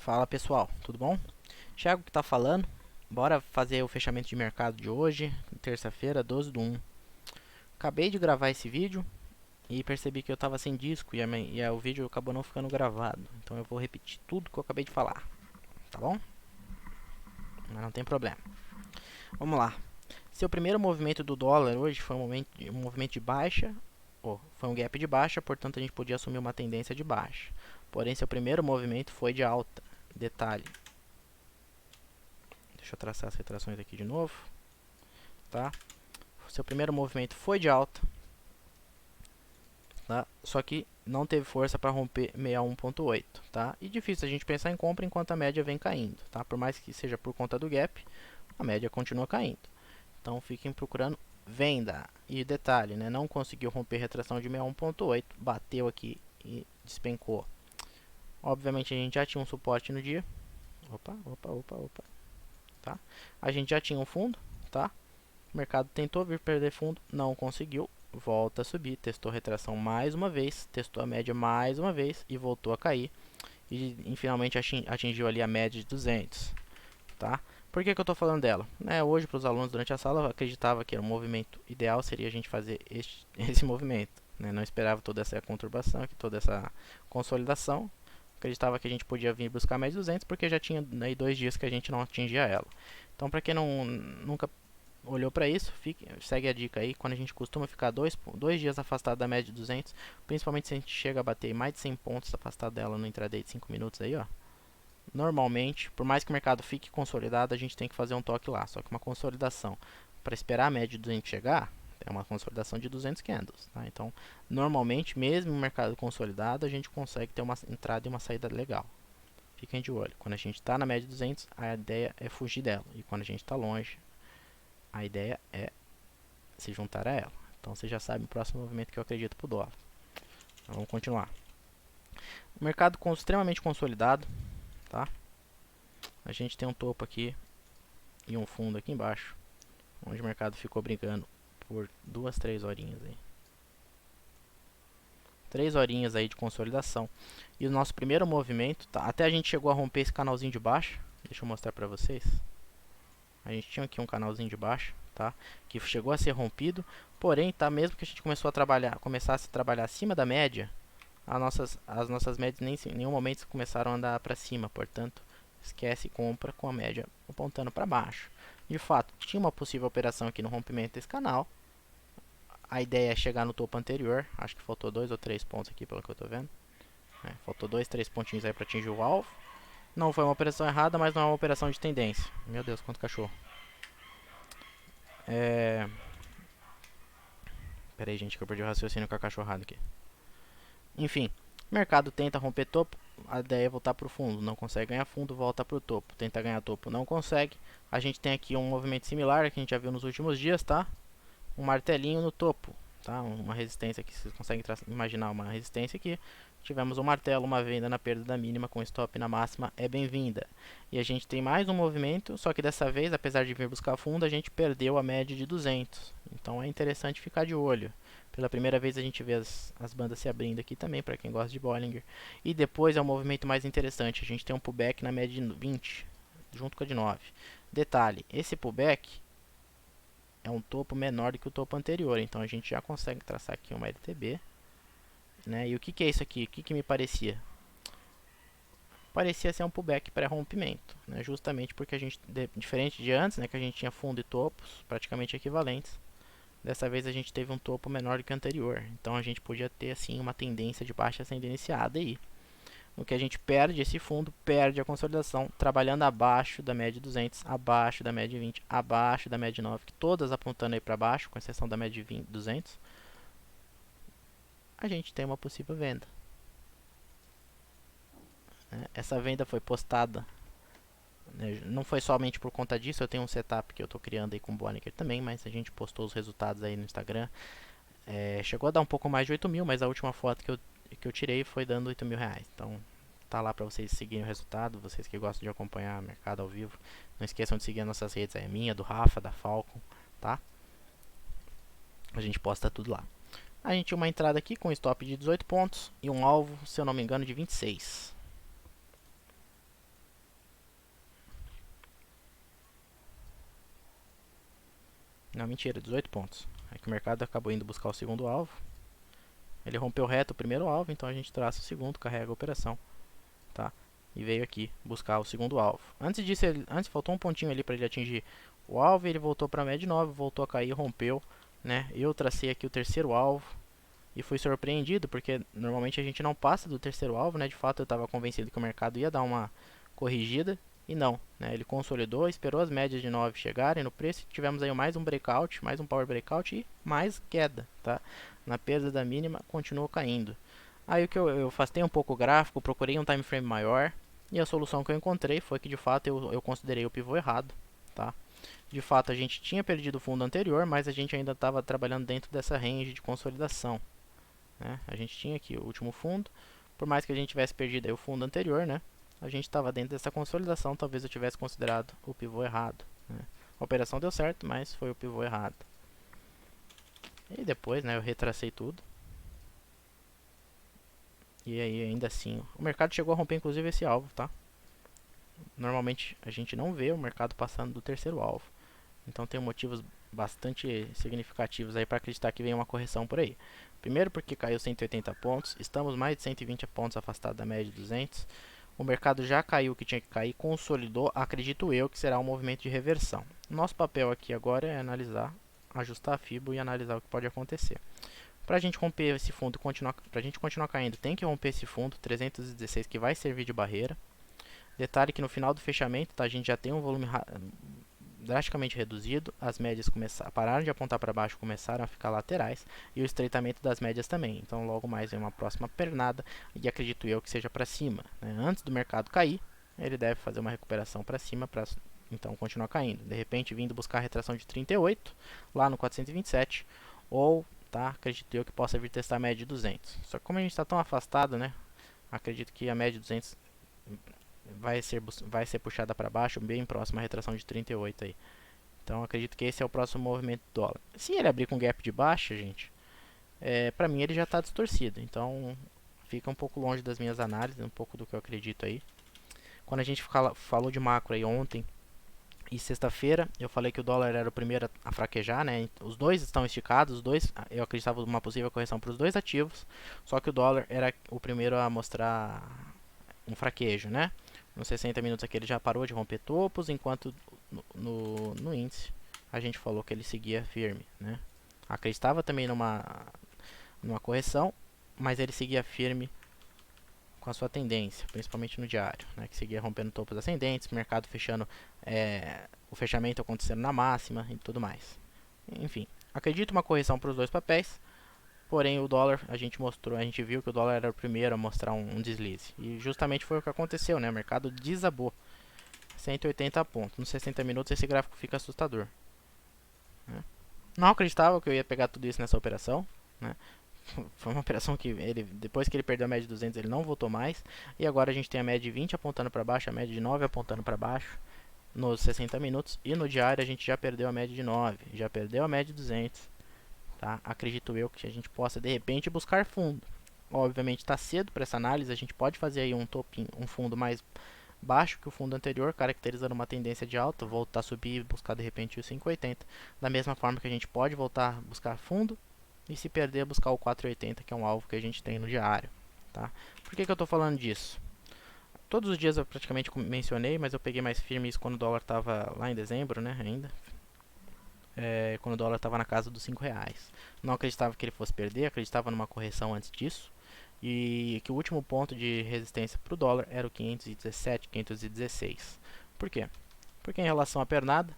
Fala pessoal, tudo bom? Thiago que tá falando. Bora fazer o fechamento de mercado de hoje, terça-feira, 12/1. Acabei de gravar esse vídeo e percebi que eu tava sem disco e o vídeo acabou não ficando gravado. Então eu vou repetir tudo que eu acabei de falar, tá bom? Mas não tem problema. Vamos lá. Seu primeiro movimento do dólar hoje foi um movimento de baixa, foi um gap de baixa, portanto a gente podia assumir uma tendência de baixa. Porém, seu primeiro movimento foi de alta. Detalhe. Deixa eu traçar as retrações aqui de novo, tá? Seu primeiro movimento foi de alta, tá? Só que não teve força para romper 61.8, tá? E difícil a gente pensar em compra enquanto a média vem caindo, tá? Por mais que seja por conta do gap, a média continua caindo. Então fiquem procurando venda. E detalhe, né? Não conseguiu romper retração de 61.8, bateu aqui e despencou. Obviamente a gente já tinha um suporte no dia. Opa. Tá? A gente já tinha um fundo, tá? O mercado tentou vir perder fundo, não conseguiu, volta a subir, testou retração mais uma vez, testou a média mais uma vez e voltou a cair. E finalmente atingiu ali a média de 200, tá? Por que eu estou falando dela? Hoje, para os alunos durante a sala, eu acreditava que o movimento ideal seria a gente fazer esse movimento. Não esperava toda essa conturbação, toda essa consolidação. Acreditava que a gente podia vir buscar mais 200 porque já tinha aí 2 dias que a gente não atingia ela. Então, para quem nunca olhou para isso, segue a dica aí. Quando a gente costuma ficar dois dias afastado da média de 200, principalmente se a gente chega a bater mais de 100 pontos afastado dela no intraday de 5 minutos aí, ó. Normalmente, por mais que o mercado fique consolidado, a gente tem que fazer um toque lá. Só que uma consolidação, para esperar a média de 200 chegar, é uma consolidação de 200 candles, tá? Então, normalmente, mesmo no mercado consolidado, a gente consegue ter uma entrada e uma saída legal. Fiquem de olho. Quando a gente está na média de 200, a ideia é fugir dela. E quando a gente está longe, a ideia é se juntar a ela. Então, você já sabe o próximo movimento que eu acredito para o dólar. Então, vamos continuar. O mercado extremamente consolidado, tá? A gente tem um topo aqui e um fundo aqui embaixo, onde o mercado ficou brigando por 2, 3 horinhas aí. 3 horinhas aí de consolidação. E o nosso primeiro movimento, tá? Até a gente chegou a romper esse canalzinho de baixo. Deixa eu mostrar pra vocês. A gente tinha aqui um canalzinho de baixo, tá? Que chegou a ser rompido. Porém, tá? Mesmo que a gente começasse a trabalhar acima da média, as nossas médias em nenhum momento começaram a andar para cima. Portanto, esquece compra com a média apontando para baixo. De fato, tinha uma possível operação aqui no rompimento desse canal. A ideia é chegar no topo anterior. Acho que faltou 2 ou 3 pontos aqui, pelo que eu estou vendo. Faltou 2, 3 pontinhos aí para atingir o alvo. Não foi uma operação errada, mas não é uma operação de tendência. Meu Deus, quanto cachorro. Pera aí, gente, que eu perdi o raciocínio com a cachorrada aqui. Enfim, o mercado tenta romper topo. A ideia é voltar para o fundo. Não consegue ganhar fundo, volta para o topo. Tenta ganhar topo, não consegue. A gente tem aqui um movimento similar que a gente já viu nos últimos dias, tá? Um martelinho no topo, tá? Uma resistência que vocês conseguem imaginar uma resistência aqui. Tivemos um martelo, uma venda na perda da mínima com stop na máxima é bem-vinda. E a gente tem mais um movimento, só que dessa vez, apesar de vir buscar fundo, a gente perdeu a média de 200. Então é interessante ficar de olho. Pela primeira vez a gente vê as bandas se abrindo aqui também, para quem gosta de Bollinger. E depois é o movimento mais interessante, a gente tem um pullback na média de 20, junto com a de 9. Detalhe, esse pullback é um topo menor do que o topo anterior, então a gente já consegue traçar aqui uma LTB, né? E o que é isso aqui? O que me parecia? Parecia ser um pullback pré-rompimento, né? Justamente porque a gente, diferente de antes, né, que a gente tinha fundo e topos praticamente equivalentes, dessa vez a gente teve um topo menor do que o anterior, então a gente podia ter assim uma tendência de baixa sendo iniciada aí. No que a gente perde esse fundo, perde a consolidação, trabalhando abaixo da média de 200, abaixo da média de 20, abaixo da média de 9, todas apontando aí para baixo, com exceção da média de 20, 200. A gente tem uma possível venda. Essa venda foi postada, né? Não foi somente por conta disso, eu tenho um setup que eu estou criando aí com o Bollinger também, mas a gente postou os resultados aí no Instagram. Chegou a dar um pouco mais de 8 mil, mas a última foto que eu tirei foi dando 8 mil reais. Então tá lá para vocês seguirem o resultado, vocês que gostam de acompanhar o mercado ao vivo. Não esqueçam de seguir as nossas redes, a minha, do Rafa, da Falcon, tá? A gente posta tudo lá. A gente tinha uma entrada aqui com um stop de 18 pontos e um alvo, se eu não me engano, de 26. Não, mentira, 18 pontos. É que o mercado acabou indo buscar o segundo alvo. Ele rompeu reto o primeiro alvo, então a gente traça o segundo, carrega a operação, tá? E veio aqui buscar o segundo alvo. Antes disso, antes faltou um pontinho ali para ele atingir o alvo, ele voltou para a média 9, voltou a cair, rompeu, né? Eu tracei aqui o terceiro alvo e fui surpreendido, porque normalmente a gente não passa do terceiro alvo, né? De fato, eu estava convencido que o mercado ia dar uma corrigida e não, né? Ele consolidou, esperou as médias de 9 chegarem no preço e tivemos aí mais um breakout, mais um power breakout e mais queda, tá? Na perda da mínima, continuou caindo. Aí o que eu afastei um pouco o gráfico, procurei um time frame maior e a solução que eu encontrei foi que de fato eu considerei o pivô errado, tá? De fato a gente tinha perdido o fundo anterior, mas a gente ainda estava trabalhando dentro dessa range de consolidação, né? A gente tinha aqui o último fundo, por mais que a gente tivesse perdido aí o fundo anterior, né? A gente estava dentro dessa consolidação, talvez eu tivesse considerado o pivô errado, né? A operação deu certo, mas foi o pivô errado. E depois, né, eu retracei tudo. E aí, ainda assim, o mercado chegou a romper inclusive esse alvo, tá? Normalmente a gente não vê o mercado passando do terceiro alvo. Então tem motivos bastante significativos aí para acreditar que vem uma correção por aí. Primeiro porque caiu 180 pontos, estamos mais de 120 pontos afastados da média de 200. O mercado já caiu o que tinha que cair, consolidou, acredito eu que será um movimento de reversão. Nosso papel aqui agora é analisar, ajustar a FIBO e analisar o que pode acontecer. Para a gente romper esse fundo, para a gente continuar caindo, tem que romper esse fundo 316 que vai servir de barreira. Detalhe que no final do fechamento, tá, a gente já tem um volume drasticamente reduzido, as médias pararam de apontar para baixo, começaram a ficar laterais e o estreitamento das médias também. Então logo mais vem uma próxima pernada e acredito eu que seja para cima, né? Antes do mercado cair, ele deve fazer uma recuperação para cima para então continuar caindo. De repente vindo buscar a retração de 38 lá no 427 ou tá, acredito eu que possa vir testar a média de 200. Só que como a gente está tão afastado, né? Acredito que a média de 200 vai ser puxada para baixo, bem próximo à retração de 38 aí. Então acredito que esse é o próximo movimento do dólar. Se ele abrir com gap de baixa, gente, para mim ele já está distorcido. Então fica um pouco longe das minhas análises, um pouco do que eu acredito aí. Quando a gente falou de macro aí ontem e sexta-feira, eu falei que o dólar era o primeiro a fraquejar, né? Os dois estão esticados, os dois, eu acreditava uma possível correção para os dois ativos, só que o dólar era o primeiro a mostrar um fraquejo, né? Nos 60 minutos aqui ele já parou de romper topos, enquanto no índice a gente falou que ele seguia firme, né? Acreditava também numa correção, mas ele seguia firme com a sua tendência, principalmente no diário, né? Que seguia rompendo topos ascendentes, mercado fechando, o fechamento acontecendo na máxima e tudo mais. Enfim, acredito uma correção para os dois papéis. Porém, o dólar, a gente viu que o dólar era o primeiro a mostrar um deslize. E justamente foi o que aconteceu, né? O mercado desabou. 180 pontos. Nos 60 minutos esse gráfico fica assustador, né? Não acreditava que eu ia pegar tudo isso nessa operação, né? Foi uma operação que depois que ele perdeu a média de 200, ele não voltou mais. E agora a gente tem a média de 20 apontando para baixo, a média de 9 apontando para baixo nos 60 minutos. E no diário a gente já perdeu a média de 9, já perdeu a média de 200. Tá? Acredito eu que a gente possa de repente buscar fundo. Obviamente está cedo para essa análise, a gente pode fazer aí um fundo mais baixo que o fundo anterior, caracterizando uma tendência de alta, voltar a subir e buscar de repente o 5,80. Da mesma forma que a gente pode voltar a buscar fundo e se perder buscar o 4,80, que é um alvo que a gente tem no diário. Tá? Por que eu estou falando disso? Todos os dias eu praticamente mencionei, mas eu peguei mais firme isso quando o dólar estava lá em dezembro, né, ainda. Quando o dólar estava na casa dos R$ 5. Não acreditava que ele fosse perder, acreditava numa correção antes disso. E que o último ponto de resistência para o dólar era o 517, 516. Por quê? Porque em relação à pernada,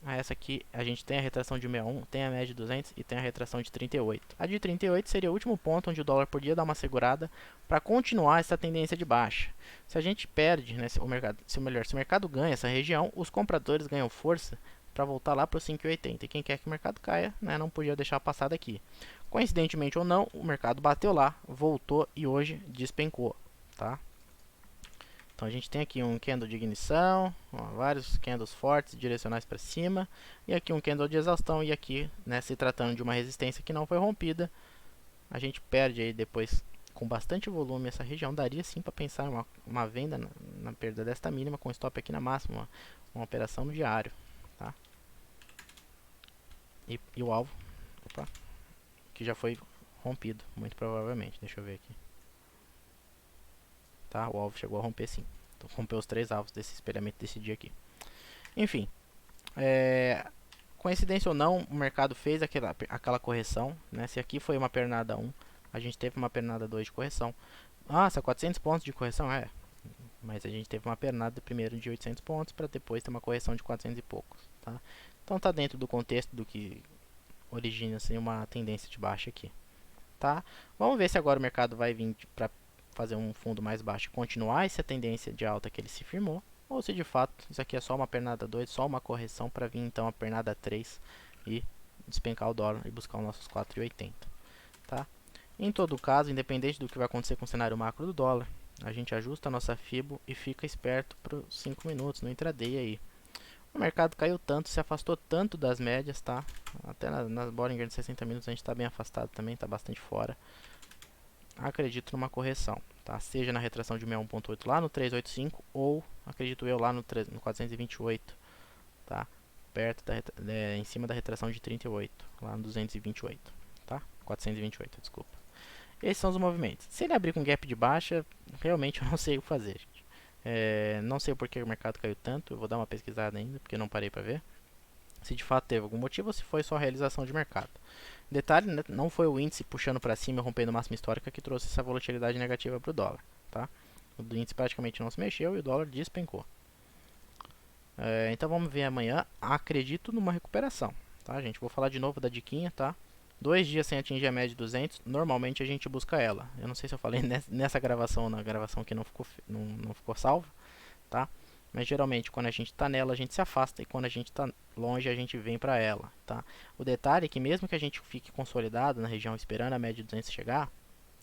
a essa aqui a gente tem a retração de 61, tem a média de 200 e tem a retração de 38. A de 38 seria o último ponto onde o dólar podia dar uma segurada para continuar essa tendência de baixa. Se a gente perde, né, se o mercado ganha essa região, os compradores ganham força para voltar lá para os 5,80. E quem quer que o mercado caia, né, não podia deixar passar daqui. Coincidentemente ou não, o mercado bateu lá, voltou e hoje despencou, tá? Então a gente tem aqui um candle de ignição, vários candles fortes direcionais para cima, e aqui um candle de exaustão, e aqui, né, se tratando de uma resistência que não foi rompida, a gente perde aí depois com bastante volume essa região. Daria sim para pensar uma venda na perda desta mínima com stop aqui na máxima, uma operação no diário, tá? E o alvo, opa, que já foi rompido, muito provavelmente. Deixa eu ver aqui. Tá, o alvo chegou a romper sim. Então, rompeu os 3 alvos desse espelhamento desse dia aqui. Enfim, coincidência ou não, o mercado fez aquela correção, né? Se aqui foi uma pernada 1, a gente teve uma pernada 2 de correção. Nossa, 400 pontos de correção? Mas a gente teve uma pernada primeiro de 800 pontos para depois ter uma correção de 400 e poucos, tá? Então tá dentro do contexto do que origina assim, uma tendência de baixa aqui, tá? Vamos ver se agora o mercado vai vir para fazer um fundo mais baixo e continuar essa tendência de alta que ele se firmou, ou se de fato isso aqui é só uma pernada 2, só uma correção para vir então a pernada 3 e despencar o dólar e buscar os nossos 4,80, tá? Em todo caso, independente do que vai acontecer com o cenário macro do dólar, a gente ajusta a nossa FIBO e fica esperto para os 5 minutos no intraday aí. O mercado caiu tanto, se afastou tanto das médias, tá? Até nas Bollinger de 60 minutos a gente está bem afastado também, está bastante fora. Acredito numa correção, tá? Seja na retração de 61.8 lá no 385 ou, acredito eu, lá no 428, tá? Perto em cima da retração de 38, lá no 228, tá? 428, desculpa. Esses são os movimentos. Se ele abrir com gap de baixa, realmente eu não sei o que fazer, gente. Não sei porque o mercado caiu tanto, eu vou dar uma pesquisada ainda, porque eu não parei para ver se de fato teve algum motivo ou se foi só realização de mercado. Detalhe, né, não foi o índice puxando para cima e rompendo máxima histórica que trouxe essa volatilidade negativa para o dólar, tá? O índice praticamente não se mexeu e o dólar despencou. Então vamos ver amanhã. Acredito numa recuperação, tá, gente? Vou falar de novo da diquinha, tá? 2 dias sem atingir a média de 200, normalmente a gente busca ela. Eu não sei se eu falei nessa gravação ou na gravação que não ficou salva, tá? Mas geralmente quando a gente está nela, a gente se afasta, e quando a gente está longe, a gente vem para ela, tá? O detalhe é que mesmo que a gente fique consolidado na região esperando a média de 200 chegar,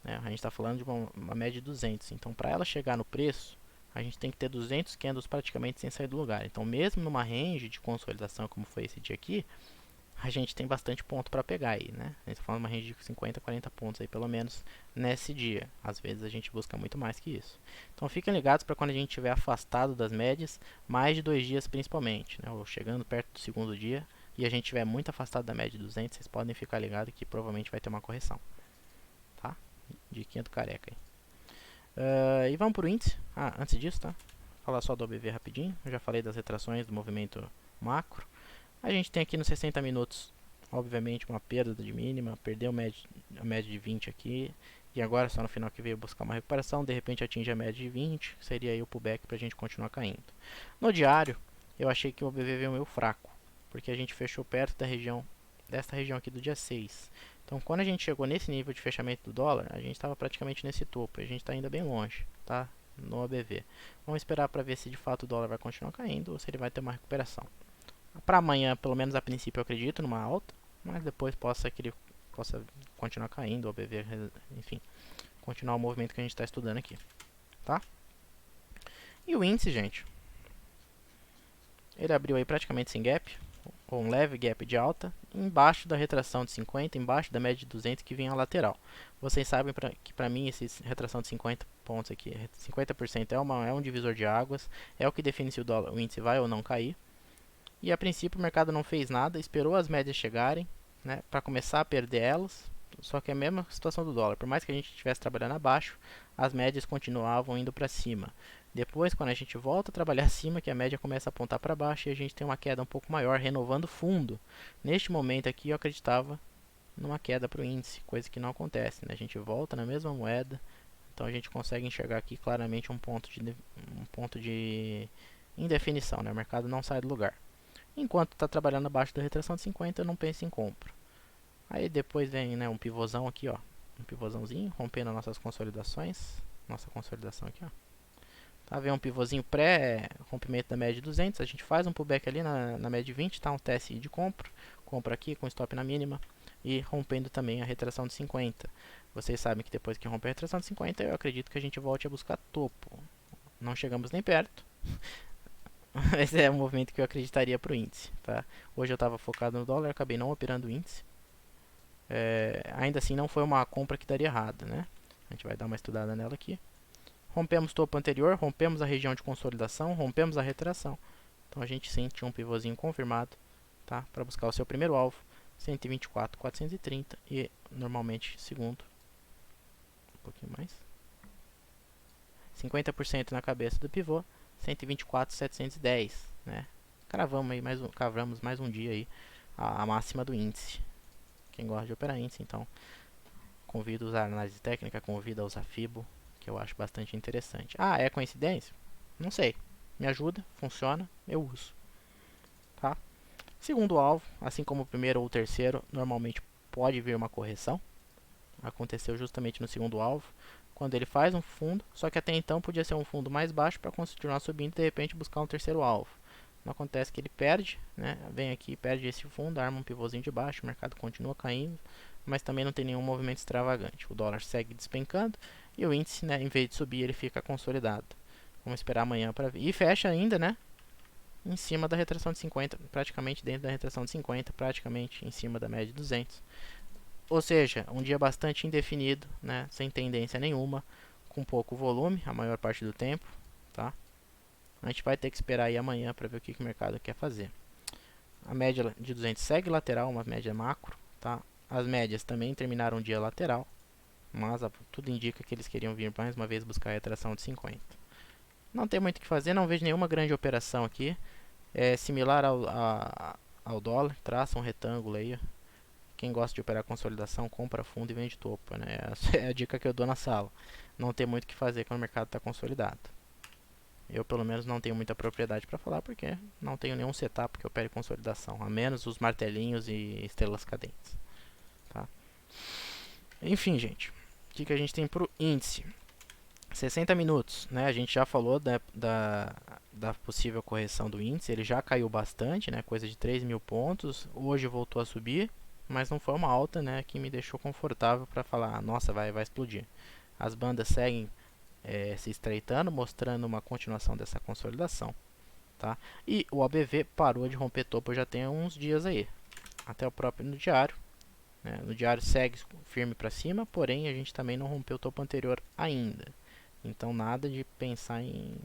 né, a gente está falando de uma média de 200. Então, para ela chegar no preço, a gente tem que ter 200 candles praticamente sem sair do lugar. Então, mesmo numa range de consolidação como foi esse dia aqui, a gente tem bastante ponto para pegar aí, né? A gente está falando de uma range de 50, 40 pontos aí pelo menos nesse dia. Às vezes a gente busca muito mais que isso. Então fiquem ligados para quando a gente estiver afastado das médias, mais de 2 dias principalmente, né? Ou chegando perto do segundo dia e a gente estiver muito afastado da média de 200, vocês podem ficar ligados que provavelmente vai ter uma correção, tá? Diquinha do careca aí. E vamos para o índice. Antes disso, tá? Vou falar só do OBV rapidinho. Eu já falei das retrações do movimento macro. A gente tem aqui nos 60 minutos, obviamente, uma perda de mínima, perdeu a média de 20 aqui, e agora só no final que veio buscar uma recuperação, de repente atinge a média de 20, que seria aí o pullback para a gente continuar caindo. No diário, eu achei que o OBV veio meio fraco, porque a gente fechou perto desta região aqui do dia 6. Então, quando a gente chegou nesse nível de fechamento do dólar, a gente estava praticamente nesse topo, e a gente está ainda bem longe, tá? No OBV. Vamos esperar para ver se de fato o dólar vai continuar caindo ou se ele vai ter uma recuperação. Para amanhã, pelo menos a princípio, eu acredito numa alta, mas depois que ele possa continuar caindo, ou BV, enfim, continuar o movimento que a gente está estudando aqui, tá? E o índice, gente, ele abriu aí praticamente sem gap, ou um leve gap de alta, embaixo da retração de 50, embaixo da média de 200 que vinha a lateral. Vocês sabem que para mim essa retração de 50 pontos aqui, 50% é um divisor de águas, é o que define se o índice vai ou não cair. E a princípio o mercado não fez nada, esperou as médias chegarem, né, para começar a perder elas. Só que é a mesma situação do dólar. Por mais que a gente estivesse trabalhando abaixo, as médias continuavam indo para cima. Depois, quando a gente volta a trabalhar acima, que a média começa a apontar para baixo e a gente tem uma queda um pouco maior, renovando fundo. Neste momento aqui eu acreditava numa queda para o índice, coisa que não acontece, né? A gente volta na mesma moeda, então a gente consegue enxergar aqui claramente um ponto de indefinição, né? O mercado não sai do lugar. Enquanto está trabalhando abaixo da retração de 50, eu não penso em compra. Aí depois vem, né, um pivôzão aqui, ó. Um pivôzãozinho, rompendo as nossas consolidações. Nossa consolidação aqui, ó. Tá, vem um pivôzinho pré-rompimento da média de 200. A gente faz um pullback ali na média de 20, tá? Um TSI de compra. Compra aqui com stop na mínima. E rompendo também a retração de 50. Vocês sabem que depois que romper a retração de 50, eu acredito que a gente volte a buscar topo. Não chegamos nem perto. Esse é o movimento que eu acreditaria para o índice, tá? Hoje eu estava focado no dólar, acabei não operando o índice. Ainda assim não foi uma compra que daria errado, né? A gente vai dar uma estudada nela aqui. Rompemos o topo anterior, rompemos a região de consolidação, rompemos a retração. Então a gente sim tinha um pivôzinho confirmado, tá? Para buscar o seu primeiro alvo 124.430 e normalmente segundo, um pouquinho mais, 50% na cabeça do pivô, 124.710, né? Cravamos mais um dia aí a máxima do índice. Quem gosta de operar índice, então convido a usar análise técnica, convido a usar FIBO, que eu acho bastante interessante. Ah, é coincidência? Não sei. Me ajuda, funciona, eu uso. Tá? Segundo alvo, assim como o primeiro ou o terceiro, normalmente pode vir uma correção. Aconteceu justamente no segundo alvo, quando ele faz um fundo, só que até então podia ser um fundo mais baixo para continuar subindo e de repente buscar um terceiro alvo. Não acontece que ele perde, né? Vem aqui, perde esse fundo, arma um pivôzinho de baixo, o mercado continua caindo, mas também não tem nenhum movimento extravagante. O dólar segue despencando e o índice, né, em vez de subir, ele fica consolidado. Vamos esperar amanhã para ver. E fecha ainda, né? Em cima da retração de 50, praticamente dentro da retração de 50, praticamente em cima da média de 200. Ou seja, um dia bastante indefinido, né, sem tendência nenhuma, com pouco volume, a maior parte do tempo, tá? A gente vai ter que esperar aí amanhã para ver o que o mercado quer fazer. A média de 200 segue lateral, uma média macro, tá? As médias também terminaram o dia lateral, mas tudo indica que eles queriam vir mais uma vez buscar a retração de 50. Não tem muito o que fazer, não vejo nenhuma grande operação aqui. É similar ao dólar, traça um retângulo aí. Quem gosta de operar consolidação, compra fundo e vende topo, né? Essa é a dica que eu dou na sala. Não tem muito o que fazer quando o mercado está consolidado. Eu, pelo menos, não tenho muita propriedade para falar, porque não tenho nenhum setup que opere consolidação, a menos os martelinhos e estrelas cadentes. Tá? Enfim, gente, o que a gente tem para o índice? 60 minutos, né? A gente já falou da possível correção do índice, ele já caiu bastante, né? Coisa de 3.000 pontos, hoje voltou a subir, mas não foi uma alta, né, que me deixou confortável para falar, nossa, vai explodir. As bandas seguem se estreitando, mostrando uma continuação dessa consolidação, tá? E o ABV parou de romper topo já tem uns dias aí, até o próprio no diário, né? No diário segue firme para cima, porém a gente também não rompeu o topo anterior ainda. Então nada de pensar em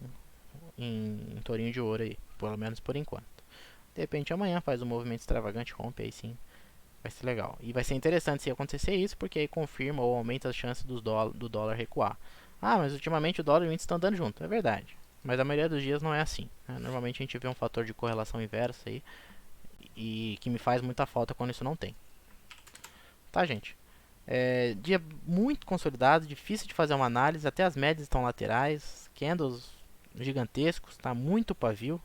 tourinho de ouro aí, pelo menos por enquanto. De repente amanhã faz um movimento extravagante, rompe aí sim, vai ser legal. E vai ser interessante se acontecer isso, porque aí confirma ou aumenta as chances do dólar recuar. Ah, mas ultimamente o dólar e o índice estão andando junto, é verdade. Mas a maioria dos dias não é assim, né? Normalmente a gente vê um fator de correlação inversa aí, e que me faz muita falta quando isso não tem. Tá, gente? Dia muito consolidado, difícil de fazer uma análise, até as médias estão laterais, candles gigantescos, tá muito pavio.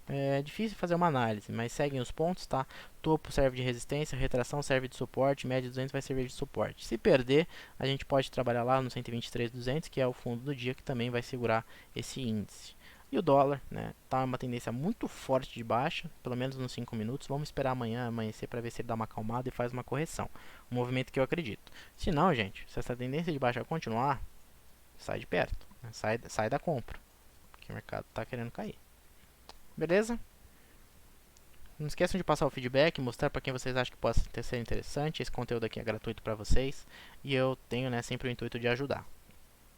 É difícil fazer uma análise, mas seguem os pontos, tá? Topo serve de resistência, retração serve de suporte, média 200 vai servir de suporte. Se perder, a gente pode trabalhar lá no 123.200, que é o fundo do dia, que também vai segurar esse índice. E o dólar, né, tá uma tendência muito forte de baixa, pelo menos nos 5 minutos. Vamos esperar amanhã amanhecer para ver se ele dá uma acalmada e faz uma correção. Um movimento que eu acredito. Se não, gente, se essa tendência de baixa continuar, sai de perto, né? Sai da compra, porque o mercado está querendo cair. Beleza? Não esqueçam de passar o feedback, mostrar para quem vocês acham que pode ser interessante. Esse conteúdo aqui é gratuito para vocês e eu tenho, né, sempre o intuito de ajudar.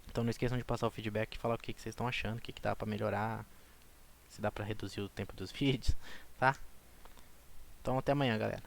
Então não esqueçam de passar o feedback e falar o que vocês estão achando, o que dá para melhorar, se dá para reduzir o tempo dos vídeos, tá? Então até amanhã, galera.